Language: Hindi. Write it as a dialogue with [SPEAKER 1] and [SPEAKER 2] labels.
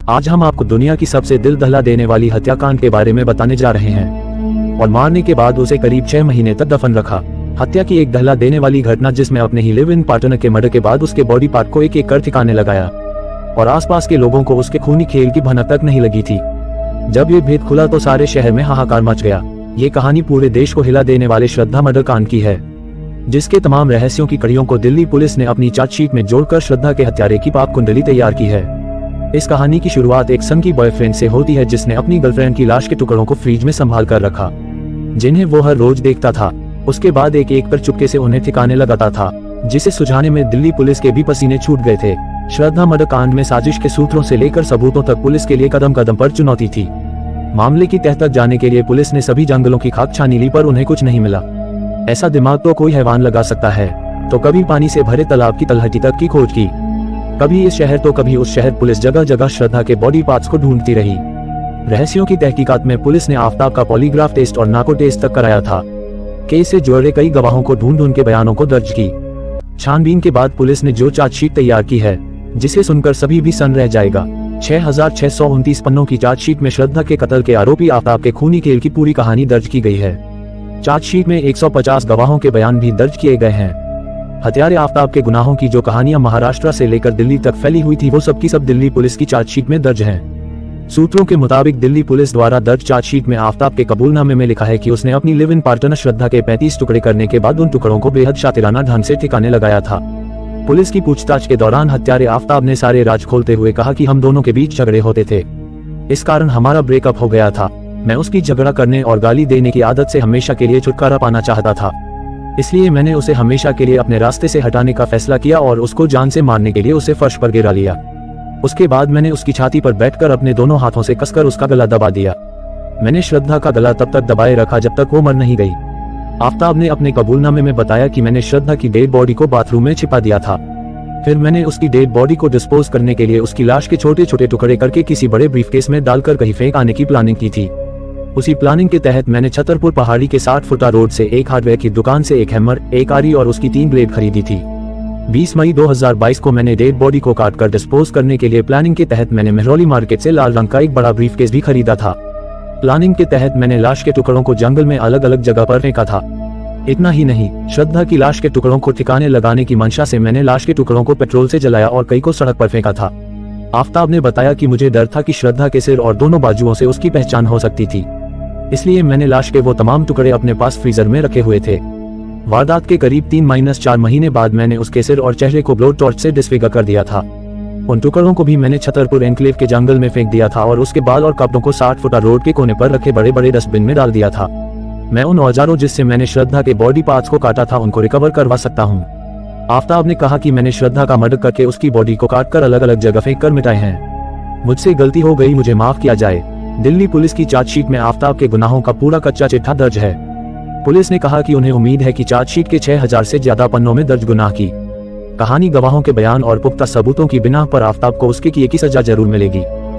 [SPEAKER 1] आज हम आपको दुनिया की सबसे दिल दहला देने वाली हत्याकांड के बारे में बताने जा रहे हैं। और मारने के बाद उसे करीब 6 महीने तक दफन रखा। हत्या की एक दहला देने वाली घटना जिसमें अपने ही लिव इन पार्टनर के मर्डर के बाद उसके बॉडी पार्ट को एक एक कर ठिकाने लगाया और आसपास के लोगों को उसके खूनी खेल की भनक तक नहीं लगी थी। जब ये भेद खुला तो सारे शहर में हाहाकार मच गया। ये कहानी पूरे देश को हिला देने वाले श्रद्धा मर्डर कांड की है, जिसके तमाम रहस्यों की कड़ियों को दिल्ली पुलिस ने अपनी चार्जशीट में जोड़कर श्रद्धा के हत्यारे की पाप कुंडली तैयार की है। इस कहानी की शुरुआत एक संकी बॉयफ्रेंड से होती है जिसने अपनी गर्लफ्रेंड की लाश के टुकड़ों को फ्रिज में संभाल कर रखा, जिन्हें वो हर रोज देखता था। उसके बाद एक एक कर चुपके से उन्हें ठिकाने लगाता था, जिसे सुझाने में दिल्ली पुलिस के भी पसीने छूट गए थे। श्रद्धा मर्डर कांड में साजिश के सूत्रों से लेकर सबूतों तक पुलिस के लिए कदम कदम पर चुनौती थी। मामले की तह तक जाने के लिए पुलिस ने सभी जंगलों की खाक छानी ली पर उन्हें कुछ नहीं मिला। ऐसा दिमाग तो कोई हैवान लगा सकता है। तो कभी पानी से भरे तालाब की तलहटी तक की खोज की, कभी इस शहर तो कभी उस शहर। पुलिस जगह जगह श्रद्धा के बॉडी पार्ट्स को ढूंढती रही। रहस्यों की तहकीकात में पुलिस ने आफ्ताब का पॉलीग्राफ टेस्ट और नार्को टेस्ट तक कराया था। केस से जुड़े कई गवाहों को ढूंढ उनके बयानों को दर्ज की। छानबीन के बाद पुलिस ने जो चार्जशीट तैयार की है, जिसे सुनकर सभी भी सन रह जाएगा। 6629 पन्नों की चार्जशीट में श्रद्धा के कत्ल के आरोपी आफ्ताब के खूनी खेल की पूरी कहानी दर्ज की गई है। चार्जशीट में 150 गवाहों के बयान भी दर्ज किए गए हैं। हत्यारे आफ्ताब के गुनाहों की जो कहानियां महाराष्ट्र से लेकर दिल्ली तक फैली हुई थी, वो सब की सब दिल्ली पुलिस की चार्जशीट में दर्ज हैं। सूत्रों के मुताबिक दिल्ली पुलिस द्वारा दर्ज चार्जशीट में आफ्ताब के कबूलनामे में लिखा है कि उसने अपनी लिव इन पार्टनर श्रद्धा के 35 टुकड़े करने के बाद उन टुकड़ों को बेहद शातिराना ढंग से ठिकाने लगाया था। पुलिस की पूछताछ के दौरान हत्यारे आफ्ताब ने सारे राज खोलते हुए कहा कि हम दोनों के बीच झगड़े होते थे, इस कारण हमारा ब्रेकअप हो गया था। मैं उसकी झगड़ा करने और गाली देने की आदत से हमेशा के लिए छुटकारा पाना चाहता था, इसलिए मैंने उसे हमेशा के लिए अपने रास्ते से हटाने का फैसला किया और उसको जान से मारने के लिए उसे फर्श पर गिरा लिया। उसके बाद मैंने उसकी छाती पर बैठकर अपने दोनों हाथों से कसकर उसका गला दबा दिया। मैंने श्रद्धा का गला तब तक दबाए रखा जब तक वो मर नहीं गई। आफ्ताब ने अपने कबूलनामे में बताया कि मैंने श्रद्धा की डेड बॉडी को बाथरूम में छिपा दिया था। फिर मैंने उसकी डेड बॉडी को डिस्पोज करने के लिए उसकी लाश के छोटे छोटे टुकड़े करके किसी बड़े ब्रीफकेस में डालकर कहीं फेंक आने की प्लानिंग की थी। उसी प्लानिंग के तहत मैंने छतरपुर पहाड़ी के 60 फुटा रोड से एक हार्डवेयर की दुकान से एक हैमर, एक आरी और उसकी 3 ब्लेड खरीदी थी। 20 मई 2022 को मैंने डेड बॉडी को काटकर डिस्पोज करने के लिए प्लानिंग के तहत मैंने मेहरौली मार्केट से लाल रंग का एक बड़ा ब्रीफकेस भी खरीदा था। प्लानिंग के तहत मैंने लाश के टुकड़ों को जंगल में अलग अलग जगह पर फेंका था। इतना ही नहीं, श्रद्धा की लाश के टुकड़ों को ठिकाने लगाने की मंशा से मैंने लाश के टुकड़ों को पेट्रोल से जलाया और कई को सड़क पर फेंका था। आफ्ताब ने बताया कि मुझे डर था कि श्रद्धा के सिर और दोनों बाजुओं से उसकी पहचान हो सकती थी, इसलिए मैंने लाश के वो तमाम टुकड़े अपने पास फ्रीजर में रखे हुए थे। वारदात के करीब 3-4 महीने बाद मैंने उसके सिर और चेहरे को ब्लो टॉर्च से डिसफिगर कर दिया था। उन टुकड़ों को भी मैंने छतरपुर एनक्लेव के जंगल में फेंक दिया था और उसके बाल और कपड़ों को 60 फुटा रोड के कोने पर रखे बड़े बड़े डस्टबिन में डाल दिया था। मैं उन औजारों जिससे मैंने श्रद्धा के बॉडी पार्ट्स को काटा था उनको रिकवर करवा सकता हूँ। आफ्ताब ने कहा कि मैंने श्रद्धा का मर्डर करके उसकी बॉडी को काटकर अलग अलग जगह फेंक कर मिटाए हैं। मुझसे गलती हो गई, मुझे माफ किया जाए। दिल्ली पुलिस की चार्जशीट में आफ्ताब के गुनाहों का पूरा कच्चा चिट्ठा दर्ज है। पुलिस ने कहा कि उन्हें उम्मीद है कि चार्जशीट के 6000 से ज्यादा पन्नों में दर्ज गुनाह की कहानी, गवाहों के बयान और पुख्ता सबूतों की बिना पर आफ्ताब को उसके किए की सजा जरूर मिलेगी।